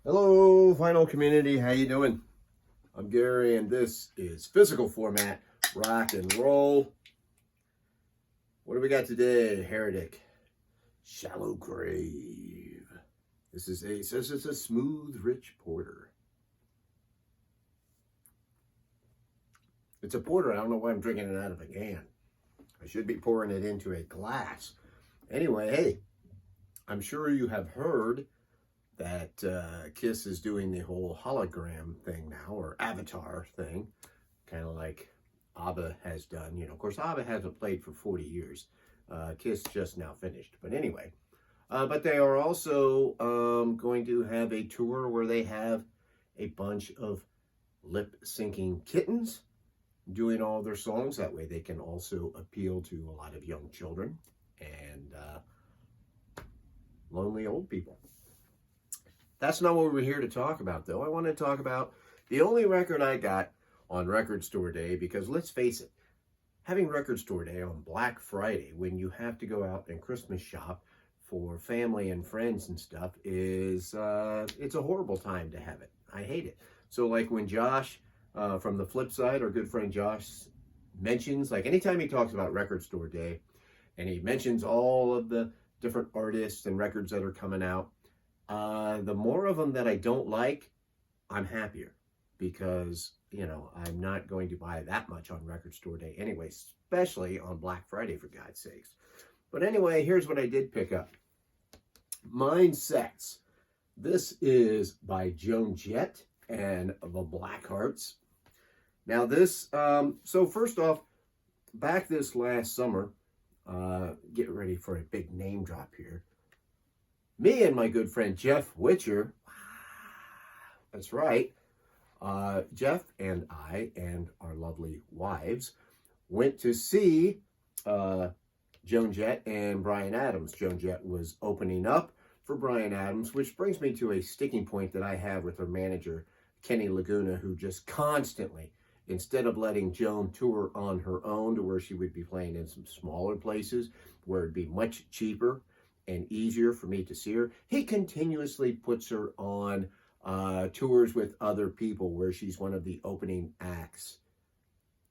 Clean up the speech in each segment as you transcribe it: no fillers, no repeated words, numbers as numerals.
Hello, Vinyl community. How you doing? I'm Gary, and this is Physical Format Rock and Roll. What do we got today? Heretic, Shallow Grave. Says it's a smooth, rich porter. It's a porter. I don't know why I'm drinking it out of a can. I should be pouring it into a glass. Anyway, hey, I'm sure you have heard that Kiss is doing the whole hologram thing now, or avatar thing, kind of like ABBA has done. You know, of course, ABBA hasn't played for 40 years. Kiss just now finished. But anyway, but they are also going to have a tour where they have a bunch of lip-syncing kittens doing all their songs. That way they can also appeal to a lot of young children and lonely old people. That's not what we're here to talk about, though. I want to talk about the only record I got on Record Store Day, because let's face it, having Record Store Day on Black Friday when you have to go out and Christmas shop for family and friends and stuff is, it's a horrible time to have it. I hate it. So like when Josh from the flip side, our good friend Josh, mentions, like anytime he talks about Record Store Day and he mentions all of the different artists and records that are coming out, the more of them that I don't like, I'm happier, because, you know, I'm not going to buy that much on Record Store Day anyway, especially on Black Friday, for God's sakes. But anyway, here's what I did pick up. Mindsets. This is by Joan, Jett and the Blackhearts. Now this, so first off, back this last summer, get ready for a big name drop here. Me and my good friend Jeff Witcher, that's right, Jeff and I and our lovely wives went to see Joan Jett and Bryan Adams. Joan Jett was opening up for Bryan Adams, which brings me to a sticking point that I have with her manager, Kenny Laguna, who just constantly, instead of letting Joan tour on her own to where she would be playing in some smaller places where it'd be much cheaper and easier for me to see her, he continuously puts her on tours with other people where she's one of the opening acts.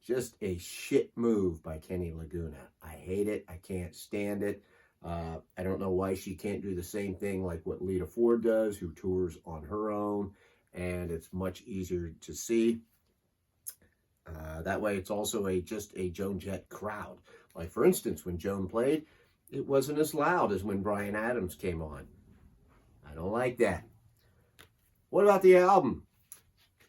Just a shit move by Kenny Laguna. I hate it. I can't stand it. I don't know why she can't do the same thing like what Lita Ford does, who tours on her own, and it's much easier to see. That way it's also just a Joan Jett crowd. Like, for instance, when Joan played, it wasn't as loud as when Bryan Adams came on. I don't like that. What about the album?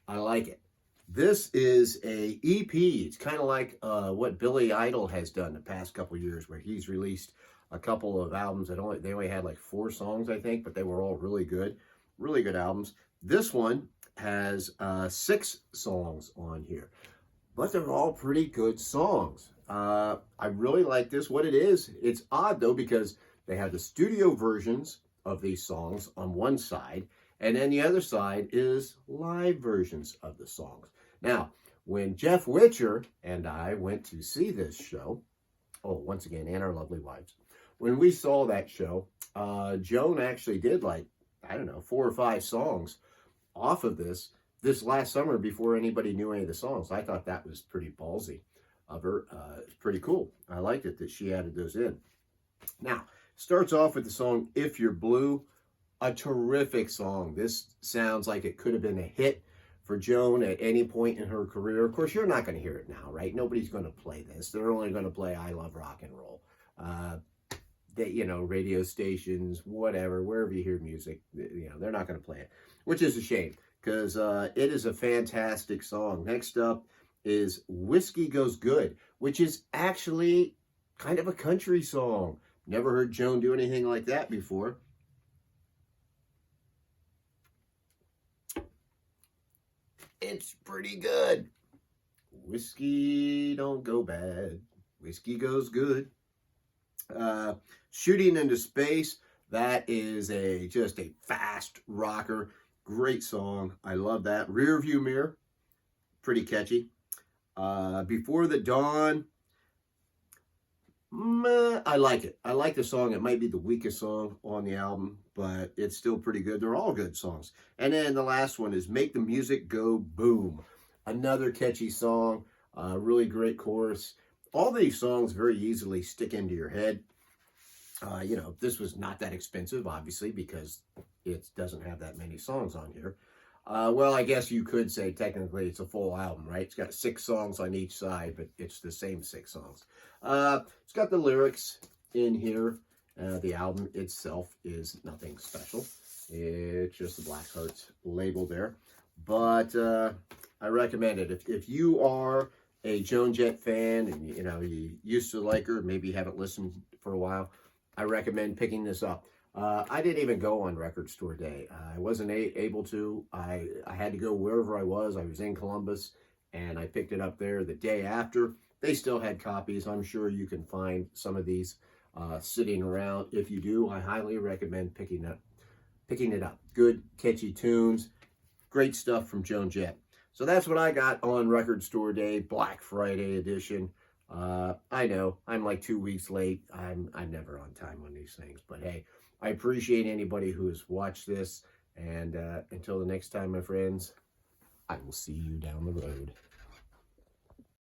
I like it. This is a EP. It's kind of like what Billy Idol has done the past couple years, where he's released a couple of albums that they only had like 4 songs, I think, but they were all really good albums. This one has 6 songs on here, but they're all pretty good songs. I really like this. What it is, it's odd though, because they have the studio versions of these songs on one side, and then the other side is live versions of the songs. Now, when Jeff Witcher and I went to see this show, once again, and our lovely wives, when we saw that show, Joan actually did, like, I don't know, 4 or 5 songs off of this last summer before anybody knew any of the songs. I thought that was pretty ballsy of her. It's pretty cool. I liked it that she added those in. Now, starts off with the song If You're Blue, a terrific song. This sounds like it could have been a hit for Joan at any point in her career. Of course, you're not going to hear it now, right? Nobody's going to play this. They're only going to play I Love Rock and Roll. Radio stations, whatever, wherever you hear music, they're not going to play it, which is a shame, because it is a fantastic song. Next up is Whiskey Goes Good, which is actually kind of a country song. Never heard Joan do anything like that before. It's pretty good. Whiskey don't go bad. Whiskey goes good. Shooting into Space, that is just a fast rocker. Great song. I love that. Rear View Mirror, pretty catchy. Before the Dawn, I like it. I like the song. It might be the weakest song on the album, but it's still pretty good. They're all good songs. And then the last one is Make the Music Go Boom. Another catchy song, really great chorus. All these songs very easily stick into your head. This was not that expensive, obviously, because it doesn't have that many songs on here. Well, I guess you could say technically it's a full album, right? It's got 6 songs on each side, but it's the same 6 songs. It's got the lyrics in here. The album itself is nothing special. It's just the Blackhearts label there. But I recommend it. If you are a Joan Jett fan and you used to like her, maybe you haven't listened for a while, I recommend picking this up. I didn't even go on Record Store Day. I wasn't able to. I had to go wherever I was. I was in Columbus, and I picked it up there the day after. They still had copies. I'm sure you can find some of these sitting around. If you do, I highly recommend picking it up. Good, catchy tunes. Great stuff from Joan Jett. So that's what I got on Record Store Day, Black Friday edition. I know I'm like 2 weeks late. I'm never on time on these things, but hey, I appreciate anybody who has watched this. And until the next time, my friends, I will see you down the road.